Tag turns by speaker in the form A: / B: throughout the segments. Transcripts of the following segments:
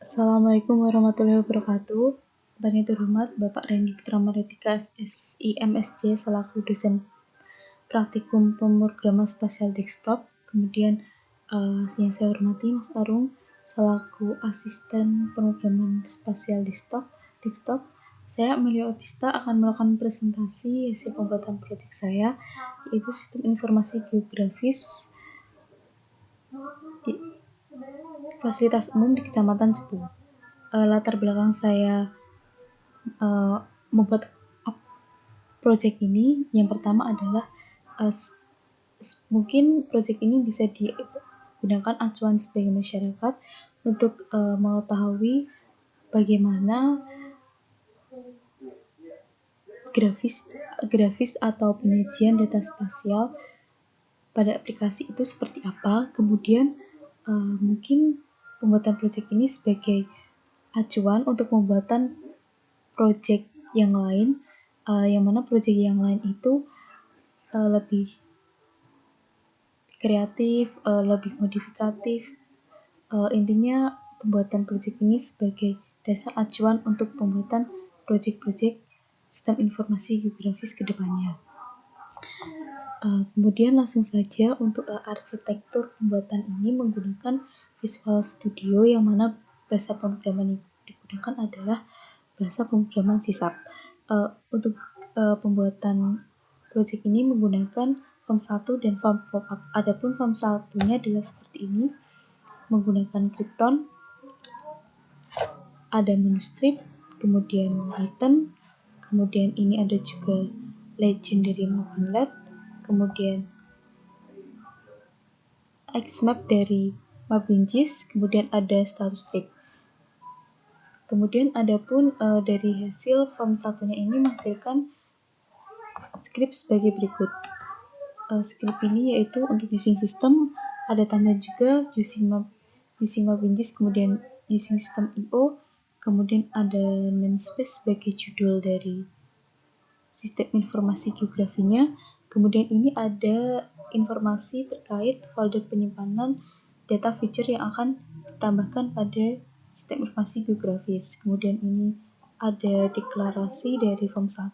A: Assalamualaikum warahmatullahi wabarakatuh. Yang terhormat Bapak Randy Putra Maritika SSI MSc selaku dosen praktikum pemrograman spasial desktop. Kemudian yang saya hormati Mas Arung selaku asisten pemrograman spasial desktop. Saya Amelia Otista akan melakukan presentasi hasil pembuatan proyek saya, yaitu sistem informasi geografis fasilitas umum di Kecamatan Cepu. Latar belakang saya membuat project ini, yang pertama adalah mungkin project ini bisa digunakan acuan sebagai masyarakat untuk mengetahui bagaimana grafis atau penyajian data spasial pada aplikasi itu seperti apa. Kemudian mungkin pembuatan project ini sebagai acuan untuk pembuatan project yang lain, yang mana project yang lain itu lebih kreatif, lebih modifikatif. Intinya pembuatan project ini sebagai dasar acuan untuk pembuatan project-project sistem informasi geografis ke depannya. Kemudian langsung saja untuk arsitektur pembuatan ini menggunakan Visual Studio, yang mana bahasa pemrograman yang digunakan adalah bahasa pemrograman C#. Untuk pembuatan project ini menggunakan form 1 dan form pop-up. Adapun form 1-nya adalah seperti ini, menggunakan Krypton, ada menu strip, kemudian button, kemudian ini ada juga legendary Mapinlet, kemudian Xmap dari Mapinjis, kemudian ada status strip. Kemudian adapun dari hasil form 1-nya ini menghasilkan script sebagai berikut. Script ini yaitu untuk using system, ada tambahan juga using Mapinjis, kemudian using system IO, kemudian ada namespace sebagai judul dari sistem informasi geografinya. Kemudian ini ada informasi terkait folder penyimpanan data feature yang akan ditambahkan pada sistem informasi geografis. Kemudian ini ada deklarasi dari form 1,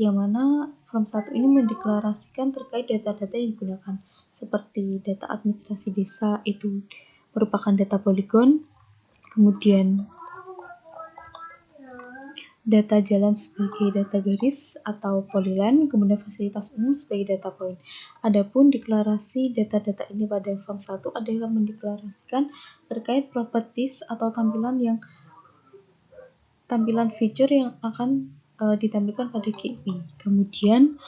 A: yang mana form 1 ini mendeklarasikan terkait data-data yang digunakan, seperti data administrasi desa itu merupakan data poligon, kemudian data jalan sebagai data garis atau polyline, kemudian fasilitas umum sebagai data point. Adapun deklarasi data-data ini pada form 1 adalah mendeklarasikan terkait properties atau tampilan feature yang akan ditampilkan pada GUI. Kemudian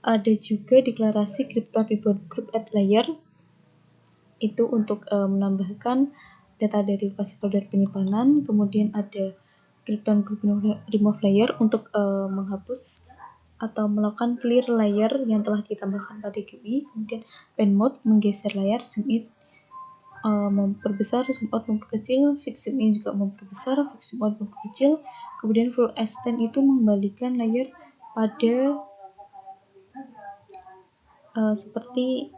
A: ada juga deklarasi Krypton Ribbon Group Add Layer, itu untuk menambahkan data dari folder penyimpanan. Kemudian ada Krypton Group Remove Layer untuk menghapus atau melakukan clear layer yang telah ditambahkan pada GUI. Kemudian pen mode menggeser layar, zoom in memperbesar, zoom out memperkecil, fix zoom in juga memperbesar, fix zoom out memperkecil. Kemudian full extend itu mengembalikan layer pada seperti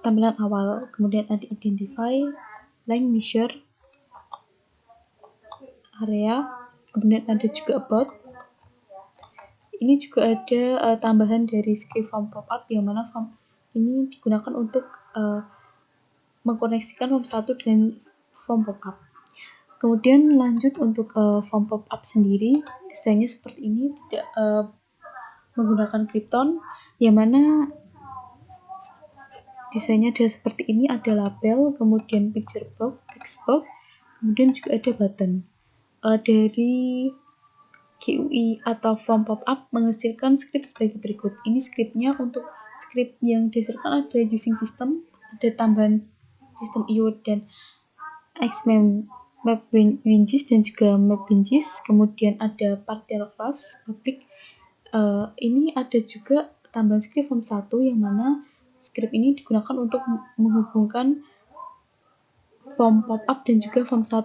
A: tampilan awal. Kemudian ada identify, line measure, area, kemudian ada juga about. Ini juga ada tambahan dari script form pop-up, yang mana form ini digunakan untuk mengkoneksikan form 1 dengan form pop-up. Kemudian lanjut untuk form pop-up sendiri, desainnya seperti ini, tidak menggunakan Krypton, yang mana desainnya adalah seperti ini, ada label, kemudian picture box, text box, kemudian juga ada button. Dari GUI atau form pop-up menghasilkan script sebagai berikut. Ini scriptnya untuk script yang didasarkan ada using system, ada tambahan sistem IO dan Mapinjis dan juga Mapinjis. Kemudian ada partial class, public. Ini ada juga tambahan script form 1, yang mana script ini digunakan untuk menghubungkan form pop-up dan juga form 1.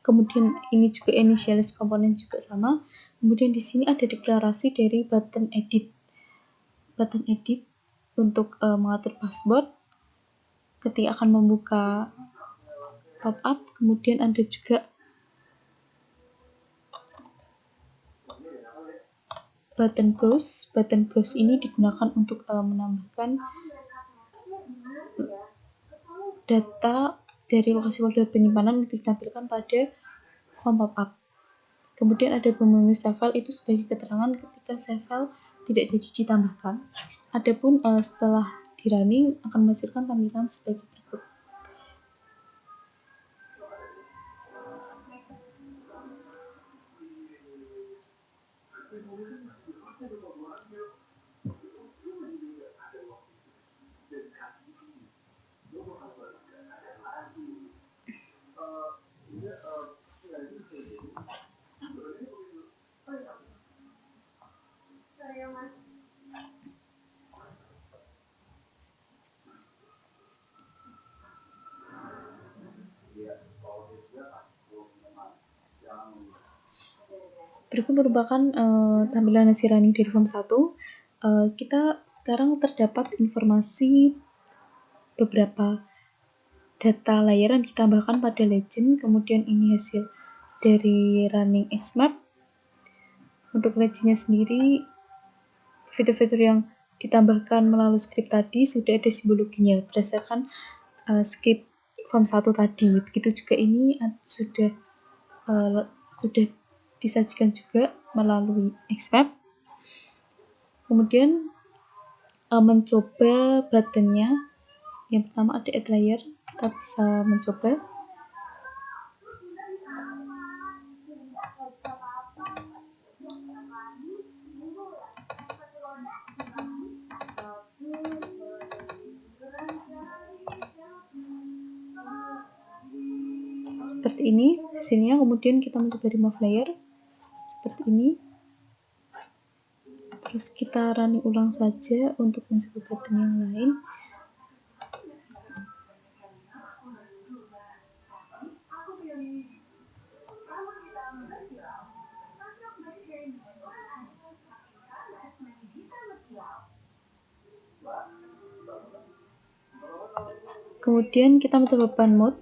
A: Kemudian ini juga initialize komponen juga sama. Kemudian di sini ada deklarasi dari button edit. Button edit untuk mengatur password ketika akan membuka pop-up, kemudian ada juga button browse. Button browse ini digunakan untuk menambahkan data dari lokasi folder penyimpanan untuk ditampilkan pada form pop-up. Kemudian ada memory save file, itu sebagai keterangan ketika save file tidak jadi ditambahkan. Adapun setelah di running akan menghasilkan tampilan sebagai berikut. Berikut merupakan tampilan hasil running dari form 1. Kita sekarang terdapat informasi beberapa data layer yang ditambahkan pada legend, kemudian ini hasil dari running Xmap. Untuk legendnya sendiri, fitur-fitur yang ditambahkan melalui script tadi sudah ada simbologinya berdasarkan script form 1 tadi. Begitu juga ini sudah disajikan juga melalui Xmap. Kemudian mencoba buttonnya, yang pertama ada add layer, kita bisa mencoba. Seperti ini hasilnya. Kemudian kita mencoba remove layer seperti ini. Terus kita running ulang saja untuk mencoba button yang lain. Kemudian kita mencoba pan mode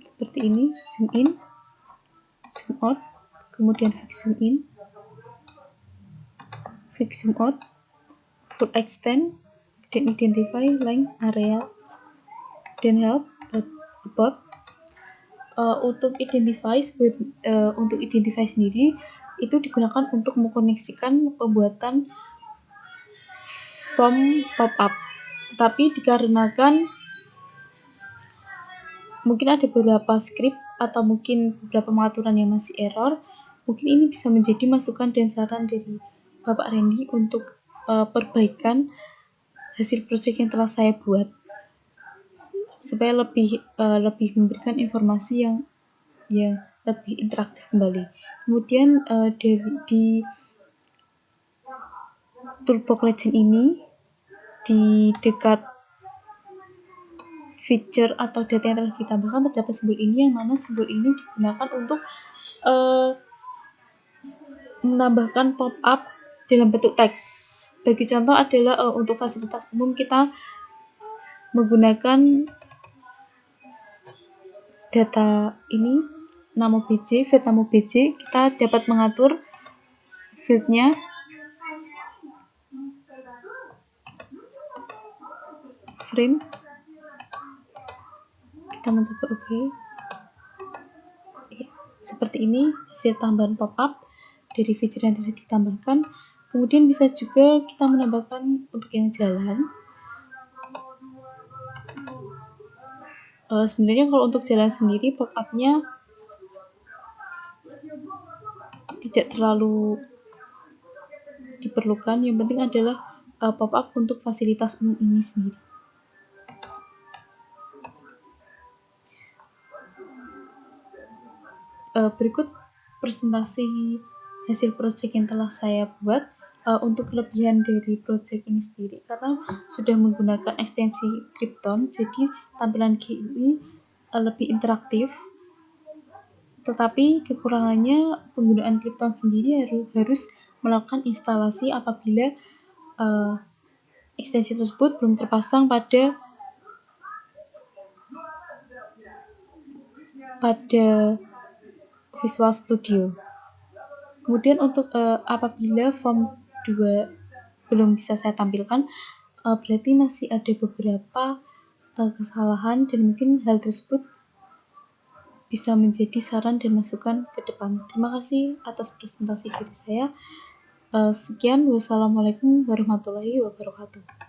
A: seperti ini, zoom in, zoom out, kemudian fix zoom in, fix zoom out, full extend, dan identify length area, dan help about. Untuk identify sendiri itu digunakan untuk mengkoneksikan pembuatan form pop-up. Tetapi dikarenakan mungkin ada beberapa script atau mungkin beberapa pengaturan yang masih error, mungkin ini bisa menjadi masukan dan saran dari Bapak Randy untuk perbaikan hasil project yang telah saya buat, supaya lebih memberikan informasi yang lebih interaktif kembali. Kemudian di toolbox legend ini, di dekat feature atau data yang telah ditambahkan terdapat simbol ini, yang mana simbol ini digunakan untuk menambahkan pop-up dalam bentuk teks. Bagi contoh adalah untuk fasilitas umum kita menggunakan data ini, nama BJ, field nama BJ, kita dapat mengatur fieldnya frame. Kita mencoba OK. Seperti ini hasil tambahan pop-up dari fitur yang telah ditambahkan. Kemudian bisa juga kita menambahkan untuk yang jalan. Sebenarnya kalau untuk jalan sendiri pop-up-nya tidak terlalu diperlukan. Yang penting adalah pop-up untuk fasilitas umum ini sendiri. Berikut presentasi hasil project yang telah saya buat. Untuk kelebihan dari project ini sendiri, karena sudah menggunakan ekstensi Krypton, jadi tampilan GUI lebih interaktif. Tetapi kekurangannya, penggunaan Krypton sendiri harus melakukan instalasi apabila ekstensi tersebut belum terpasang pada pada Visual Studio. Kemudian untuk apabila form 2 belum bisa saya tampilkan, berarti masih ada beberapa kesalahan dan mungkin hal tersebut bisa menjadi saran dan masukan ke depan. Terima kasih atas presentasi dari saya. Sekian, wassalamualaikum warahmatullahi wabarakatuh.